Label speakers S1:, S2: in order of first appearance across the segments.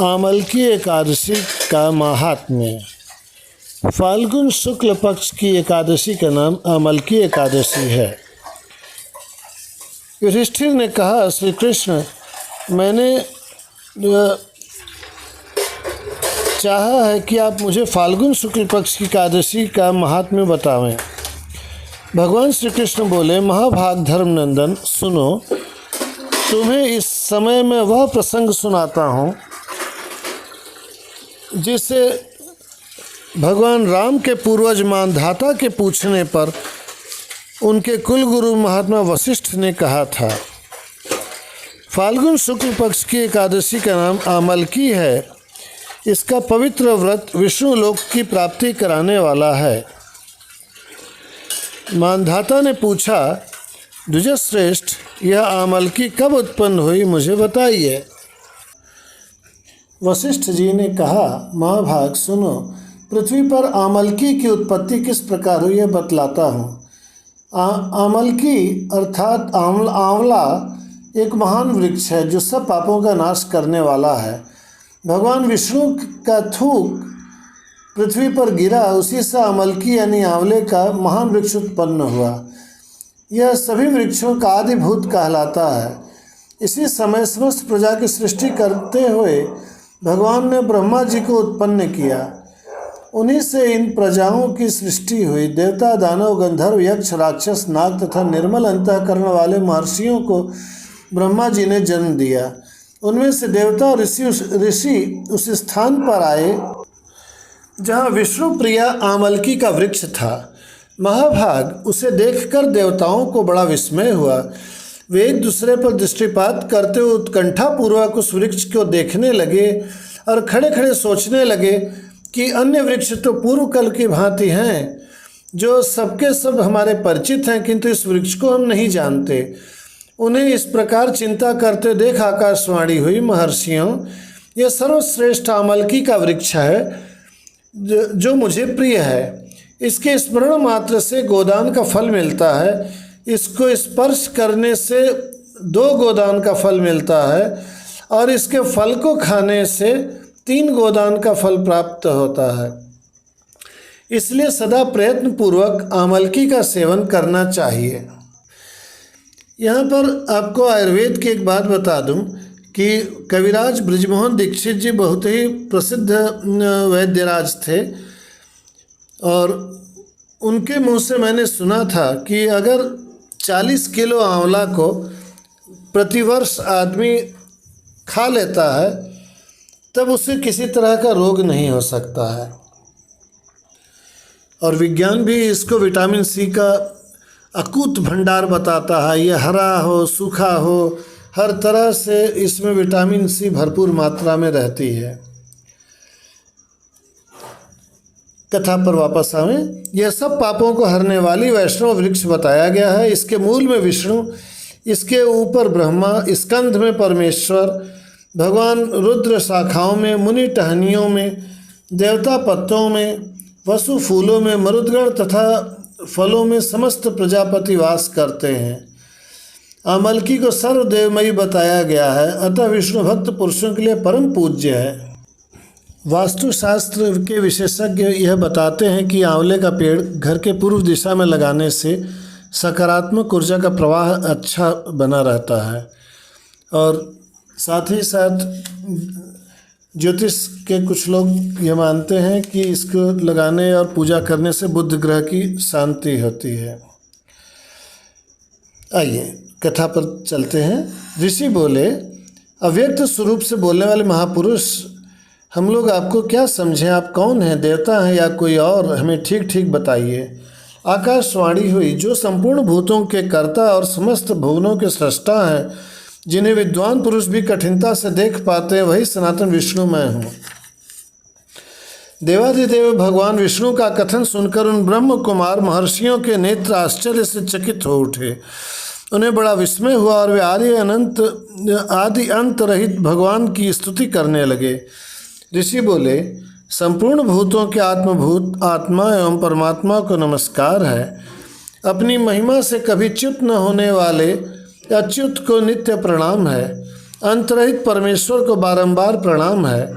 S1: आमलकी एकादशी का महात्म्य। फाल्गुन शुक्ल पक्ष की एकादशी का नाम आमलकी एकादशी है। युधिष्ठिर ने कहा, श्री कृष्ण, मैंने चाहा है कि आप मुझे फाल्गुन शुक्ल पक्ष की एकादशी का महात्म्य बतावें। भगवान श्री कृष्ण बोले, महाभाग धर्मनंदन, सुनो, तुम्हें इस समय मैं वह प्रसंग सुनाता हूँ जिसे भगवान राम के पूर्वज मानधाता के पूछने पर उनके कुलगुरु महात्मा वशिष्ठ ने कहा था। फाल्गुन शुक्ल पक्ष की एकादशी का नाम आमलकी है। इसका पवित्र व्रत विष्णु लोक की प्राप्ति कराने वाला है। मानधाता ने पूछा, द्विजश्रेष्ठ, यह आमलकी कब उत्पन्न हुई, मुझे बताइए। वशिष्ठ जी ने कहा, महाभाग सुनो, पृथ्वी पर आमलकी की उत्पत्ति किस प्रकार हुई है बतलाता हूँ। आमलकी अर्थात आंवला एक महान वृक्ष है जो सब पापों का नाश करने वाला है। भगवान विष्णु का थूक पृथ्वी पर गिरा, उसी से आमलकी यानी आंवले का महान वृक्ष उत्पन्न हुआ। यह सभी वृक्षों का आदिभूत कहलाता है। इसी समय समस्त प्रजा की सृष्टि करते हुए भगवान ने ब्रह्मा जी को उत्पन्न किया। उन्हीं से इन प्रजाओं की सृष्टि हुई। देवता, दानव, गंधर्व, यक्ष, राक्षस, नाग तथा निर्मल अंतःकरण वाले महर्षियों को ब्रह्मा जी ने जन्म दिया। उनमें से देवता और ऋषि उस स्थान पर आए जहाँ विष्णु प्रिया आमलकी का वृक्ष था। महाभाग, उसे देखकर देवताओं को बड़ा विस्मय हुआ। वे एक दूसरे पर दृष्टिपात करते हुए उत्कंठापूर्वक उस वृक्ष को देखने लगे और खड़े खड़े सोचने लगे कि अन्य वृक्ष तो पूर्व कल की भांति हैं, जो सबके सब हमारे परिचित हैं, किंतु इस वृक्ष को हम नहीं जानते। उन्हें इस प्रकार चिंता करते देख आकाशवाणी हुई, महर्षियों, यह सर्वश्रेष्ठ आमलकी का वृक्ष है जो मुझे प्रिय है। इसके स्मरण मात्र से गोदान का फल मिलता है। इसको स्पर्श करने से 2 गोदान का फल मिलता है और इसके फल को खाने से 3 गोदान का फल प्राप्त होता है। इसलिए सदा प्रयत्न पूर्वक आमलकी का सेवन करना चाहिए। यहाँ पर आपको आयुर्वेद की एक बात बता दूँ कि कविराज बृजमोहन दीक्षित जी बहुत ही प्रसिद्ध वैद्यराज थे और उनके मुँह से मैंने सुना था कि अगर 40 किलो आंवला को प्रतिवर्ष आदमी खा लेता है तब उसे किसी तरह का रोग नहीं हो सकता है। और विज्ञान भी इसको विटामिन सी का अकूत भंडार बताता है। यह हरा हो, सूखा हो, हर तरह से इसमें विटामिन सी भरपूर मात्रा में रहती है। कथा पर वापस आवें। यह सब पापों को हरने वाली वैष्णव वृक्ष बताया गया है। इसके मूल में विष्णु, इसके ऊपर ब्रह्मा, स्कंध में परमेश्वर, भगवान रुद्र शाखाओं में, मुनि टहनियों में, देवता पत्तों में, वसु फूलों में, मरुदगण तथा फलों में समस्त प्रजापति वास करते हैं। आमलकी को सर्वदेवमयी बताया गया है, अतः विष्णु भक्त पुरुषों के लिए परम पूज्य है। वास्तुशास्त्र के विशेषज्ञ यह बताते हैं कि आंवले का पेड़ घर के पूर्व दिशा में लगाने से सकारात्मक ऊर्जा का प्रवाह अच्छा बना रहता है। और साथ ही साथ ज्योतिष के कुछ लोग ये मानते हैं कि इसको लगाने और पूजा करने से बुध ग्रह की शांति होती है। आइए कथा पर चलते हैं। ऋषि बोले, अव्यक्त स्वरूप से बोलने वाले महापुरुष, हम लोग आपको क्या समझें? आप कौन हैं, देवता हैं या कोई और? हमें ठीक ठीक बताइए। आकाशवाणी हुई, जो संपूर्ण भूतों के कर्ता और समस्त भुवनों के सृष्टा हैं, जिन्हें विद्वान पुरुष भी कठिनता से देख पाते हैं, वही सनातन विष्णु मैं हूँ। देवाधिदेव भगवान विष्णु का कथन सुनकर उन ब्रह्म कुमार महर्षियों के नेत्र आश्चर्य से चकित हो उठे। उन्हें बड़ा विस्मय हुआ और वे आदि अंत रहित भगवान की स्तुति करने लगे। ऋषि बोले, संपूर्ण भूतों के आत्मभूत आत्मा एवं परमात्मा को नमस्कार है। अपनी महिमा से कभी च्युत न होने वाले अच्युत को नित्य प्रणाम है। अंतरहित परमेश्वर को बारंबार प्रणाम है।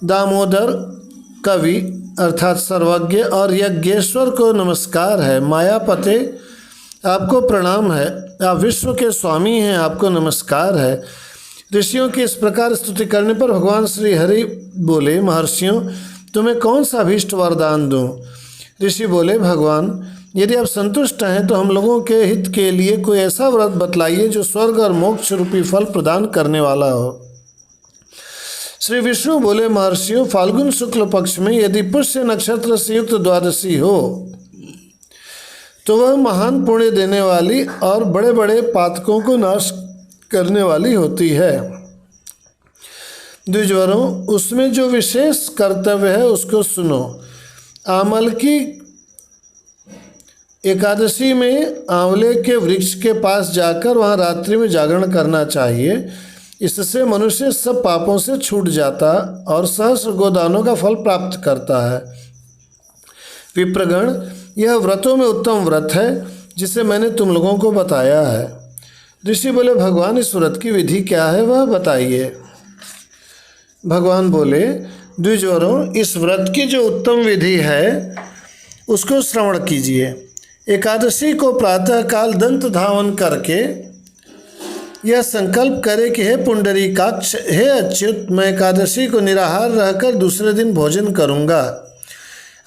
S1: दामोदर कवि अर्थात सर्वज्ञ और यज्ञेश्वर को नमस्कार है। मायापते आपको प्रणाम है, आप विश्व के स्वामी हैं, आपको नमस्कार है। ऋषियों की इस प्रकार स्तुति करने पर भगवान श्री हरि बोले, महर्षियों तुम्हें कौन सा अभीष्ट वरदान दूं? ऋषि बोले, भगवान यदि आप संतुष्ट हैं तो हम लोगों के हित के लिए कोई ऐसा व्रत बतलाइए जो स्वर्ग और मोक्ष रूपी फल प्रदान करने वाला हो। श्री विष्णु बोले, महर्षियों फाल्गुन शुक्ल पक्ष में यदि पुष्य नक्षत्र से युक्त द्वादशी हो तो वह महान पुण्य देने वाली और बड़े बड़े पातकों को नाश करने वाली होती है। द्विजवरों उसमें जो विशेष कर्तव्य है उसको सुनो। आमल की एकादशी में आंवले के वृक्ष के पास जाकर वहाँ रात्रि में जागरण करना चाहिए। इससे मनुष्य सब पापों से छूट जाता और सहस्र गोदानों का फल प्राप्त करता है। विप्रगण यह व्रतों में उत्तम व्रत है जिसे मैंने तुम लोगों को बताया है। ऋषि बोले, भगवान इस व्रत की विधि क्या है वह बताइए। भगवान बोले, द्विजवरों इस व्रत की जो उत्तम विधि है उसको श्रवण कीजिए। एकादशी को प्रातःकाल दंत धावन करके यह संकल्प करे कि हे पुंडरीकाक्ष, हे अच्युत, मैं एकादशी को निराहार रहकर दूसरे दिन भोजन करूँगा,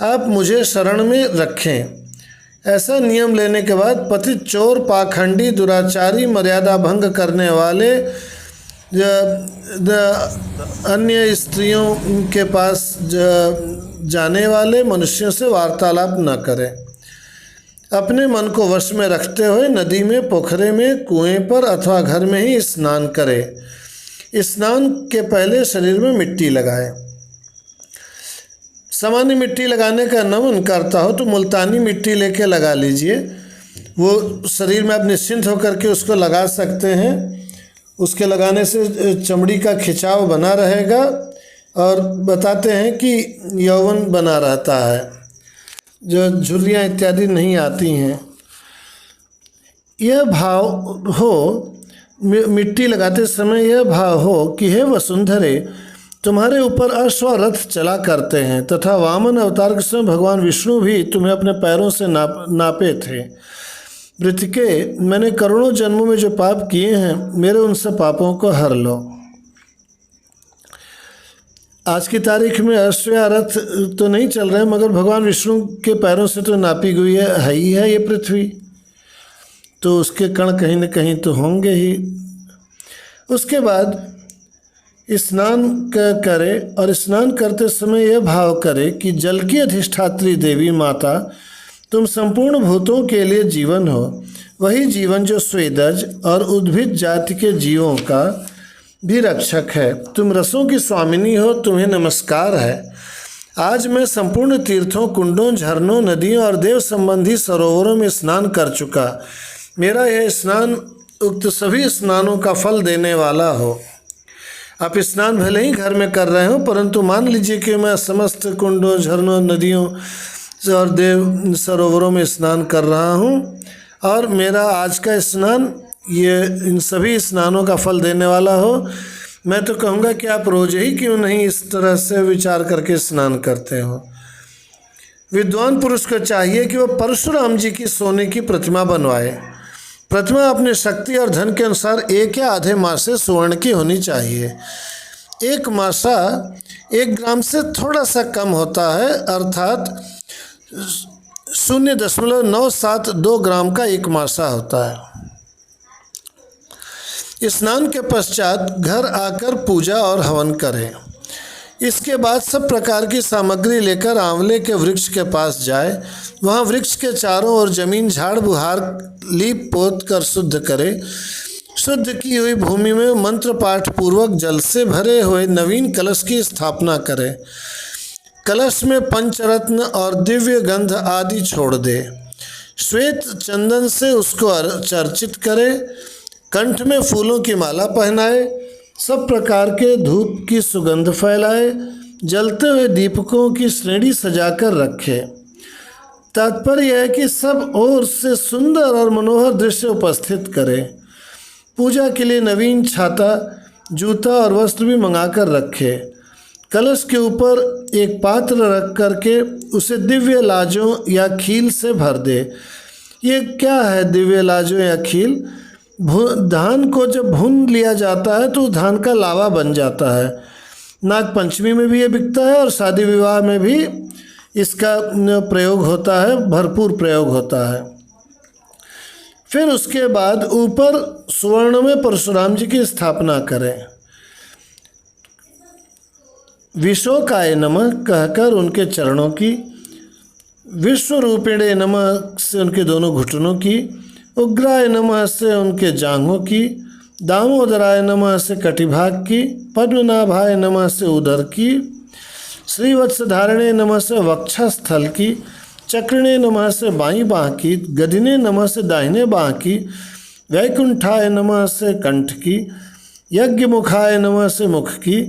S1: आप मुझे शरण में रखें। ऐसा नियम लेने के बाद पतित, चोर, पाखंडी, दुराचारी, मर्यादा भंग करने वाले, अन्य स्त्रियों के पास जाने वाले मनुष्यों से वार्तालाप न करें। अपने मन को वश में रखते हुए नदी में, पोखरे में, कुएं पर अथवा घर में ही स्नान करें। स्नान के पहले शरीर में मिट्टी लगाएं। सामान्य मिट्टी लगाने का न मन करता हो तो मुल्तानी मिट्टी लेके लगा लीजिए। वो शरीर में आप निश्चिंत होकर के उसको लगा सकते हैं। उसके लगाने से चमड़ी का खिंचाव बना रहेगा और बताते हैं कि यौवन बना रहता है, जो झुर्रियाँ इत्यादि नहीं आती हैं। यह भाव हो, मिट्टी लगाते समय यह भाव हो कि हे वसुंधरे, तुम्हारे ऊपर अश्व रथ चला करते हैं तथा वामन अवतार के समय भगवान विष्णु भी तुम्हें अपने पैरों से नापे थे। मृतिके, मैंने करोड़ों जन्मों में जो पाप किए हैं मेरे उन सब पापों को हर लो। आज की तारीख में अश्व या रथ तो नहीं चल रहे मगर भगवान विष्णु के पैरों से तो नापी गई है ही है ये पृथ्वी, तो उसके कण कहीं न कहीं तो होंगे ही। उसके बाद स्नान करे और स्नान करते समय यह भाव करे कि जल की अधिष्ठात्री देवी माता तुम संपूर्ण भूतों के लिए जीवन हो, वही जीवन जो स्वेदज और उद्भिद जाति के जीवों का भी रक्षक है। तुम रसों की स्वामिनी हो, तुम्हें नमस्कार है। आज मैं संपूर्ण तीर्थों, कुंडों, झरनों, नदियों और देव संबंधी सरोवरों में स्नान कर चुका। मेरा यह स्नान उक्त सभी स्नानों का फल देने वाला हो। आप स्नान भले ही घर में कर रहे हो परंतु मान लीजिए कि मैं समस्त कुंडों, झरनों, नदियों और देव सरोवरों में स्नान कर रहा हूँ और मेरा आज का स्नान ये इन सभी स्नानों का फल देने वाला हो। मैं तो कहूँगा कि आप रोज़ ही क्यों नहीं इस तरह से विचार करके स्नान करते हो। विद्वान पुरुष को चाहिए कि वह परशुराम जी की सोने की प्रतिमा बनवाए। प्रतिमा अपनी शक्ति और धन के अनुसार 1 या आधे मासे स्वर्ण की होनी चाहिए। 1 मासा 1 ग्राम से थोड़ा सा कम होता है, अर्थात 0.972 ग्राम का 1 मासा होता है। स्नान के पश्चात घर आकर पूजा और हवन करें। इसके बाद सब प्रकार की सामग्री लेकर आंवले के वृक्ष के पास जाए। वहाँ वृक्ष के चारों ओर जमीन झाड़ बुहार लीप पोत कर शुद्ध करे। शुद्ध की हुई भूमि में मंत्र पाठ पूर्वक जल से भरे हुए नवीन कलश की स्थापना करे। कलश में पंचरत्न और दिव्य गंध आदि छोड़ दे। श्वेत चंदन से उसको चर्चित करे। कंठ में फूलों की माला पहनाए। सब प्रकार के धूप की सुगंध फैलाए। जलते हुए दीपकों की श्रेणी सजाकर रखे। तात्पर्य यह है कि सब ओर से सुंदर और मनोहर दृश्य उपस्थित करे। पूजा के लिए नवीन छाता जूता और वस्त्र भी मंगाकर रखे। कलश के ऊपर एक पात्र रख करके उसे दिव्य लाजों या खील से भर दे। ये क्या है दिव्य लाजों या खील? धान को जब भून लिया जाता है तो धान का लावा बन जाता है। नाग पंचमी में भी ये बिकता है और शादी विवाह में भी इसका प्रयोग होता है, भरपूर प्रयोग होता है। फिर उसके बाद ऊपर स्वर्ण में परशुराम जी की स्थापना करें। विशोकाय नमः कहकर उनके चरणों की, विश्वरूपिणे नमः से उनके दोनों घुटनों की, उग्राय नमः से उनके जांघों की, दामोदराय नमः से कटिभाग की, पद्मनाभाय नमः से उदर की, श्रीवत्सधारिणे नमः से वक्षस्थल की, चक्रिणे नमः से बाईं बाँह की, गदिने नमः से दाहिने बाँह की, वैकुंठाय नमः से कंठ की, यज्ञमुखाय नमः से मुख की,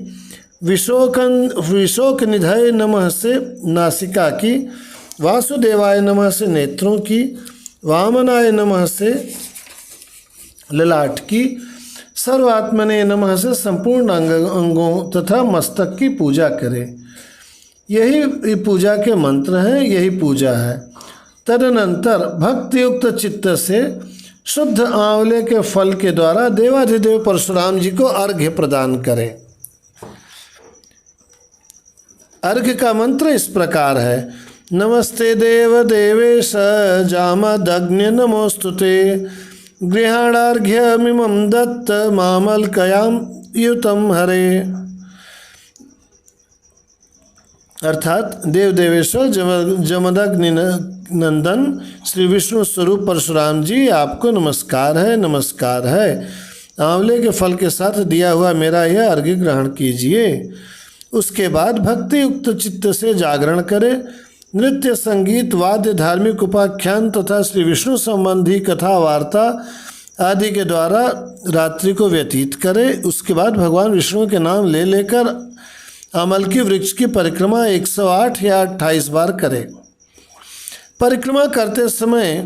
S1: विशोक निधय नमः से नासिका की, वासुदेवाय नमः से नेत्रों की, वामनाय नमः से ललाट की, सर्वात्मने नमः से संपूर्ण अंगों तथा मस्तक की पूजा करें। यही पूजा के मंत्र हैं, यही पूजा है। तदनंतर भक्तियुक्त चित्त से शुद्ध आंवले के फल के द्वारा देवाधिदेव परशुराम जी को अर्घ्य प्रदान करें। अर्घ्य का मंत्र इस प्रकार है। नमस्ते देव देवेश जामदग्नि नमोस्तुते गृहाणार्घ्यमिमं दत्त मामलकयां युतम हरे। अर्थात देव देवेश्वर जमदग्नि नंदन श्री विष्णु स्वरूप परशुराम जी, आपको नमस्कार है, नमस्कार है। आंवले के फल के साथ दिया हुआ मेरा यह अर्घ्य ग्रहण कीजिए। उसके बाद भक्ति युक्त चित्त से जागरण करें। नृत्य, संगीत, वाद्य, धार्मिक उपाख्यान तथा श्री विष्णु संबंधी कथा वार्ता आदि के द्वारा रात्रि को व्यतीत करें। उसके बाद भगवान विष्णु के नाम ले लेकर अमलकी वृक्ष की परिक्रमा 108 या 28 बार करें। परिक्रमा करते समय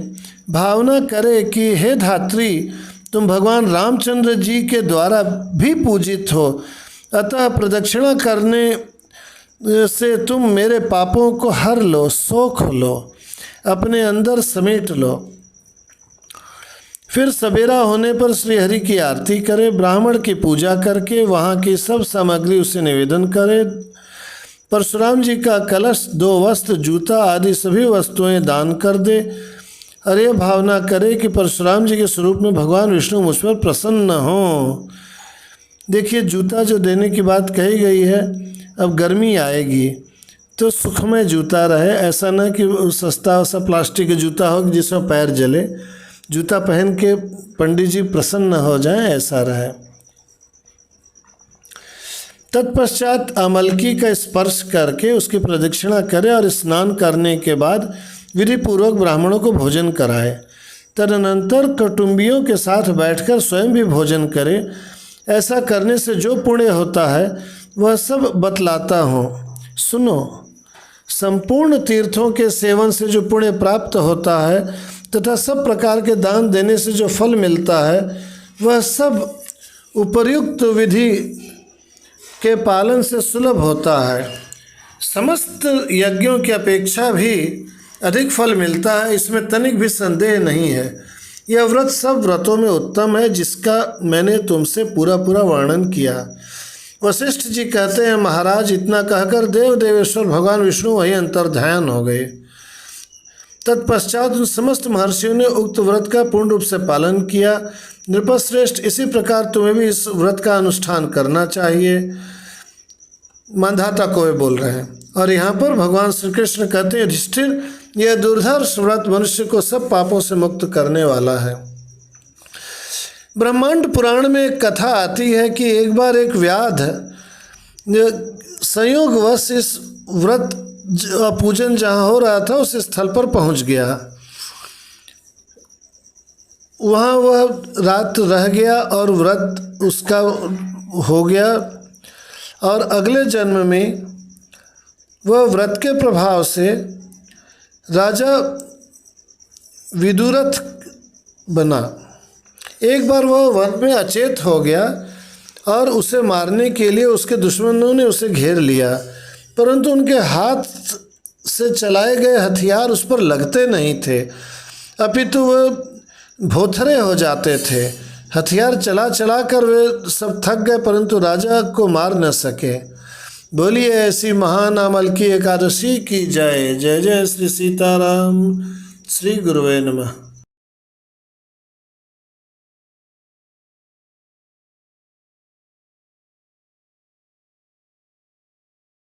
S1: भावना करें कि हे धात्री, तुम भगवान रामचंद्र जी के द्वारा भी पूजित हो, अतः प्रदक्षिणा करने से तुम मेरे पापों को हर लो, सोख लो, अपने अंदर समेट लो। फिर सवेरा होने पर श्री हरि की आरती करें। ब्राह्मण की पूजा करके वहाँ की सब सामग्री उसे निवेदन करें। परशुराम जी का कलश, 2 वस्त्र, जूता आदि सभी वस्तुएं दान कर दे और यह भावना करे कि परशुराम जी के स्वरूप में भगवान विष्णु मुझ पर प्रसन्न हों। देखिए, जूता जो देने की बात कही गई है, अब गर्मी आएगी तो सुखमय जूता रहे, ऐसा ना कि सस्ता सा प्लास्टिक का जूता हो जिसमें पैर जले। जूता पहन के पंडित जी प्रसन्न हो जाएं, ऐसा रहे। तत्पश्चात अमलकी का स्पर्श करके उसकी प्रदक्षिणा करें और स्नान करने के बाद विधि पूर्वक ब्राह्मणों को भोजन कराए। तदनंतर कुटुंबियों के साथ बैठकर स्वयं भी भोजन करें। ऐसा करने से जो पुण्य होता है वह सब बतलाता हूँ, सुनो। संपूर्ण तीर्थों के सेवन से जो पुण्य प्राप्त होता है तथा सब प्रकार के दान देने से जो फल मिलता है वह सब उपर्युक्त विधि के पालन से सुलभ होता है। समस्त यज्ञों की अपेक्षा भी अधिक फल मिलता है, इसमें तनिक भी संदेह नहीं है। यह व्रत सब व्रतों में उत्तम है, जिसका मैंने तुमसे पूरा वर्णन किया। वशिष्ठ जी कहते हैं, महाराज, इतना कहकर देव देवेश्वर भगवान विष्णु वही अंतर्ध्यान हो गए। तत्पश्चात उन समस्त महर्षियों ने उक्त व्रत का पूर्ण रूप से पालन किया। नृपश्रेष्ठ, इसी प्रकार तुम्हें भी इस व्रत का अनुष्ठान करना चाहिए। मांधाता को वे बोल रहे हैं। और यहाँ पर भगवान श्री कृष्ण कहते हैं, युधिष्ठिर, यह दुर्धर्ष व्रत मनुष्य को सब पापों से मुक्त करने वाला है। ब्रह्मांड पुराण में एक कथा आती है कि एक बार एक व्याध संयोगवश इस व्रत पूजन जहाँ हो रहा था उस स्थल पर पहुँच गया। वहाँ वह रात रह गया और व्रत उसका हो गया और अगले जन्म में वह व्रत के प्रभाव से राजा विदुरथ बना। एक बार वह वन में अचेत हो गया और उसे मारने के लिए उसके दुश्मनों ने उसे घेर लिया, परंतु उनके हाथ से चलाए गए हथियार उस पर लगते नहीं थे, अपितु वह भोथरे हो जाते थे। हथियार चला चला कर वे सब थक गए, परंतु राजा को मार न सके। बोलिए ऐसी महान अमलकी एकादशी की जय। जय जय श्री सीताराम। श्री गुरुवे नमः।